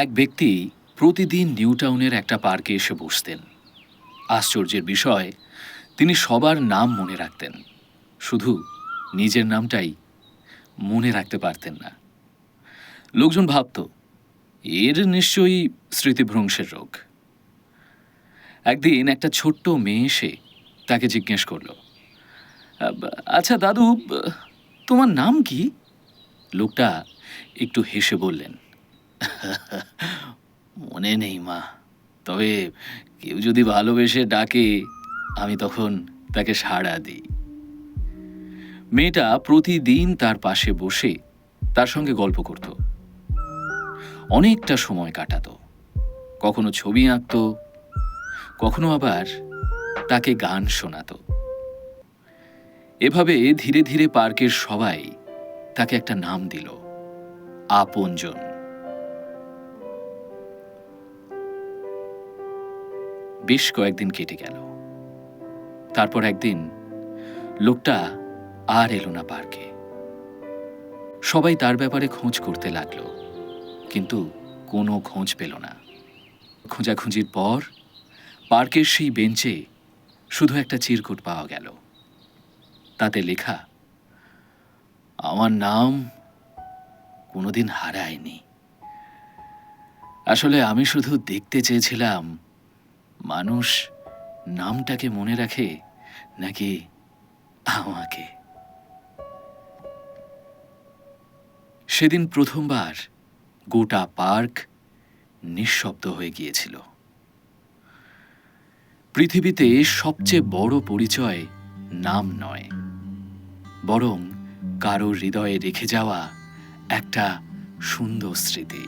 এক ব্যক্তি প্রতিদিন নিউ টাউনের একটা পার্কে এসে বসতেন। আশ্চর্যের বিষয়, তিনি সবার নাম মনে রাখতেন, শুধু নিজের নামটাই মনে রাখতে পারতেন না। লোকজন ভাবত এর নিশ্চয়ই স্মৃতিভ্রংশের রোগ। একদিন একটা ছোট্ট মেয়ে এসে তাকে জিজ্ঞেস করল, আচ্ছা দাদু, তোমার নাম কি? লোকটা একটু হেসে বললেন, মনে নেই মা, তবে কেউ যদি ভালোবেসে ডাকে আমি তখন তাকে সাড়া দিই। মেয়েটা প্রতিদিন তার পাশে বসে তার সঙ্গে গল্প করত, অনেকটা সময় কাটাতো, কখনো ছবি আঁকত, কখনো আবার তাকে গান শোনাতো। এভাবে ধীরে ধীরে পার্কের সবাই তাকে একটা নাম দিল, আপনজন। বেশ কয়েকদিন কেটে গেল। তারপর একদিন লোকটা আর এলো না পার্কে। সবাই তার ব্যাপারে খোঁজ করতে লাগলো, কিন্তু কোনো খোঁজ পেল না। খোঁজাখুঁজির পর পার্কের সেই বেঞ্চে শুধু একটা চিরকুট পাওয়া গেল। তাতে লেখা, আমার নাম কোনোদিন হারায়নি। আসলে আমি শুধু দেখতে চেয়েছিলাম মানুষ নামটাকে মনে রাখে নাকি আমাকে। সেদিন প্রথমবার গোটা পার্ক নিঃশব্দ হয়ে গিয়েছিল। পৃথিবীতে সবচেয়ে বড় পরিচয় নাম নয়, বরং কারোর হৃদয়ে রেখে যাওয়া একটা সুন্দর স্মৃতি।